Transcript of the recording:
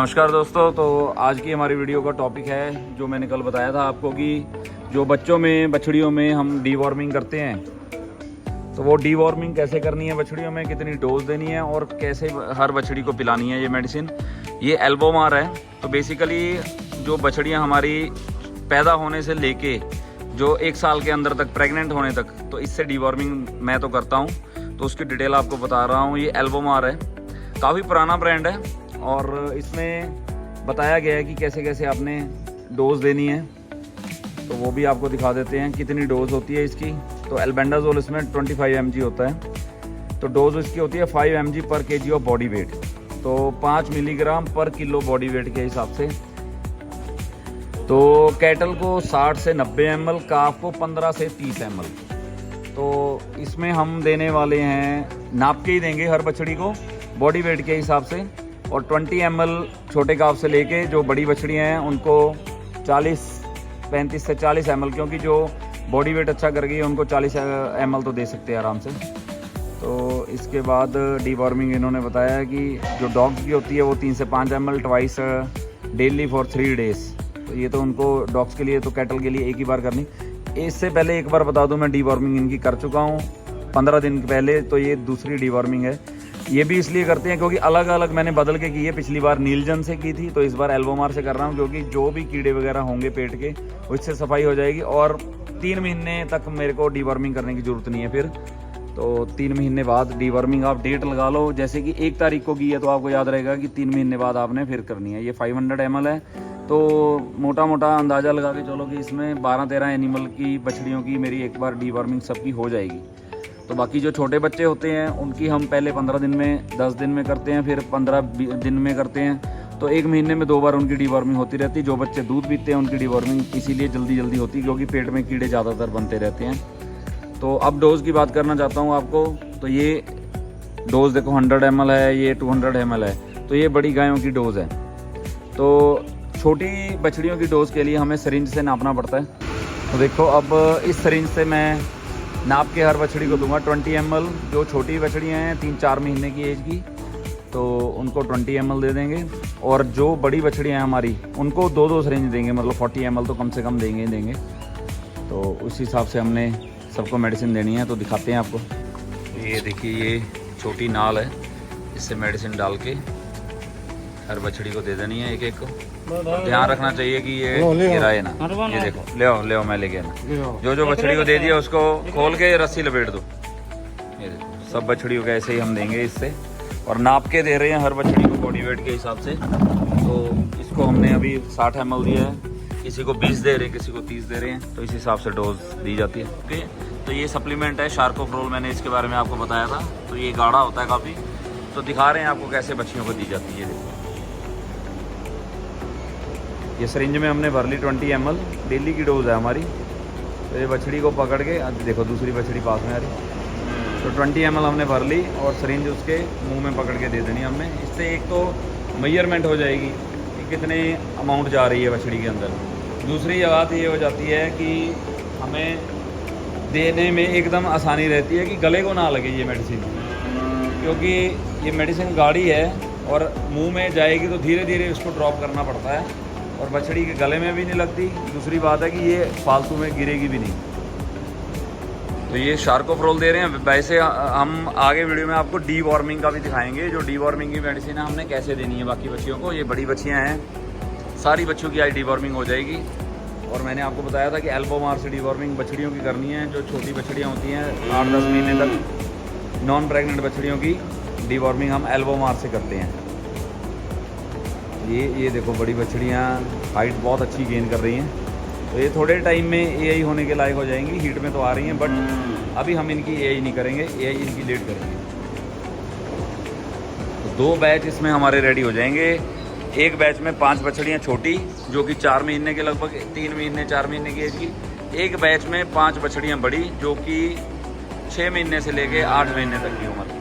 नमस्कार दोस्तों। तो आज की हमारी वीडियो का टॉपिक है जो मैंने कल बताया था आपको कि जो बच्चों में बछड़ियों में हम डीवॉर्मिंग करते हैं, तो वो डीवॉर्मिंग कैसे करनी है, बछड़ियों में कितनी डोज देनी है और कैसे हर बछड़ी को पिलानी है ये मेडिसिन। ये एल्बोमार है। तो बेसिकली जो बछड़ियाँ हमारी पैदा होने से लेके जो 1 साल के अंदर तक प्रेग्नेंट होने तक, तो इससे डीवॉर्मिंग मैं तो करता हूँ, तो उसकी डिटेल आपको बता रहा हूँ। ये एल्बोमार है, काफ़ी पुराना ब्रांड है और इसमें बताया गया है कि कैसे कैसे आपने डोज देनी है। तो वो भी आपको दिखा देते हैं कितनी डोज होती है इसकी। तो एल्बेंडाजोल इसमें 25 mg होता है। तो डोज इसकी होती है 5 mg पर kg ऑफ बॉडी वेट, तो 5 मिलीग्राम पर किलो बॉडी वेट के हिसाब से। तो कैटल को 60 से 90 ml, काफ को 15 से 30 ml। तो इसमें हम देने वाले हैं, नाप के ही देंगे हर बछड़ी को बॉडी वेट के हिसाब से। और 20 ml छोटे काफ से लेके जो बड़ी बछड़ियाँ हैं उनको 35 से 40 ml, क्योंकि जो बॉडी वेट अच्छा कर गई है उनको 40 ml तो दे सकते हैं आराम से। तो इसके बाद डीवॉर्मिंग इन्होंने बताया है कि जो डॉग्स की होती है वो 3 से 5 ml twice daily for 3 days. तो ये तो उनको डॉग्स के लिए, तो कैटल के लिए एक ही बार करनी। इससे पहले एक बार बता दूं, मैं डीवॉर्मिंग इनकी कर चुका हूँ 15 दिन पहले। तो ये दूसरी डीवॉर्मिंग है। ये भी इसलिए करते हैं क्योंकि अलग अलग मैंने बदल के की है। पिछली बार नीलजन से की थी, तो इस बार एल्बोमार से कर रहा हूँ, क्योंकि जो भी कीड़े वगैरह होंगे पेट के उससे सफाई हो जाएगी। और 3 महीने तक मेरे को डीवॉर्मिंग करने की ज़रूरत नहीं है फिर। तो 3 महीने बाद डीवॉर्मिंग आप डेट लगा लो, जैसे कि 1 तारीख को की है तो आपको याद रहेगा कि 3 महीने बाद आपने फिर करनी है। ये 500 ml है। तो मोटा मोटा अंदाज़ा लगा के चलो कि इसमें 12-13 एनिमल की बछड़ियों की मेरी एक बार डीवॉर्मिंग सबकी हो जाएगी। तो बाकी जो छोटे बच्चे होते हैं उनकी हम पहले 15 दिन में, 10 दिन में करते हैं, फिर 15 दिन में करते हैं। तो 1 महीने में 2 बार उनकी डीवॉर्मिंग होती रहती है। जो बच्चे दूध पीते हैं उनकी डीवॉर्मिंग इसीलिए जल्दी जल्दी होती है क्योंकि पेट में कीड़े ज़्यादातर बनते रहते हैं। तो अब डोज़ की बात करना चाहता हूँ आपको। तो ये डोज़ देखो 100 ml है, ये 200 ml है। तो ये बड़ी गायों की डोज़ है। तो छोटी बछड़ियों की डोज़ के लिए हमें सरिंज से नापना पड़ता है। तो देखो अब इस सरिंज से मैं नाप के हर बछड़ी को दूंगा 20 ml। जो छोटी बछड़ियाँ हैं 3-4 महीने की एज की, तो उनको 20 ml दे देंगे। और जो बड़ी बछड़ियाँ हैं हमारी उनको 2-2 सरिंज देंगे, मतलब 40 ml तो कम से कम देंगे। तो उस हिसाब से हमने सबको मेडिसिन देनी है। तो दिखाते हैं आपको। ये देखिए, ये छोटी नाल है, इससे मेडिसिन डाल के हर बछड़ी को दे देनी है एक एक को। ध्यान रखना चाहिए कि ये गिराए ना। ये देखो, ले आओ मैं लेके ना। जो बछड़ी को दे दिया उसको खोल के रस्सी लपेट दो। ये देखो, सब बछड़ियों को ऐसे ही हम देंगे इससे। और नाप के दे रहे हैं हर बछड़ी को बॉडी वेट के हिसाब से। तो इसको हमने अभी 60 ml दिया है, किसी को 20 दे रहे हैं, किसी को 30 दे रहे हैं। तो इस हिसाब से डोज दी जाती है। ओके, तो ये सप्लीमेंट है शार्कोफ्रोल, मैंने इसके बारे में आपको बताया था। तो ये गाढ़ा होता है काफ़ी। तो दिखा रहे हैं आपको कैसे बच्चियों को दी जाती है। देखो, ये सरिंज में हमने भर ली 20 ml, डेली की डोज है हमारी। तो ये बछड़ी को पकड़ के, देखो दूसरी बछड़ी पास में आ रही। तो 20 ml हमने भर ली और सरिंज उसके मुंह में पकड़ के दे देनी हमने। इससे एक तो मेजरमेंट हो जाएगी कि कितने अमाउंट जा रही है बछड़ी के अंदर। दूसरी बात ये हो जाती है कि हमें देने में एकदम आसानी रहती है कि गले को ना लगे ये मेडिसिन, क्योंकि ये मेडिसिन गाढ़ी है और मुंह में जाएगी तो धीरे धीरे उसको ड्रॉप करना पड़ता है और बछड़ी के गले में भी नहीं लगती। दूसरी बात है कि ये फालतू में गिरेगी भी नहीं। तो ये शार्कोफ्रोल दे रहे हैं। वैसे हम आगे वीडियो में आपको डीवॉर्मिंग का भी दिखाएंगे, जो डीवॉर्मिंग की मेडिसिन है हमने कैसे देनी है बाकी बच्चियों को। ये बड़ी बच्चियाँ हैं, सारी बच्चियों की आज डीवॉर्मिंग हो जाएगी। और मैंने आपको बताया था कि एल्बोमार से डीवॉर्मिंग बछड़ियों की करनी है। जो छोटी बछड़ियाँ होती हैं 8-10 महीने तक, नॉन प्रेग्नेंट बछड़ियों की डीवॉर्मिंग हम एल्बोमार से करते हैं। ये देखो, बड़ी बछड़ियाँ हाइट बहुत अच्छी गेन कर रही हैं। तो ये थोड़े टाइम में एआई होने के लायक हो जाएंगी। हीट में तो आ रही हैं, बट अभी हम इनकी एआई नहीं करेंगे, एआई इनकी लेट करेंगे। तो 2 बैच इसमें हमारे रेडी हो जाएंगे। एक बैच में 5 बछड़ियाँ छोटी जो कि 4 महीने के लगभग, 3 महीने 4 महीने की एज की। एक बैच में 5 बछड़ियाँ बड़ी जो कि 6 महीने से लेके 8 महीने तक की उम्र।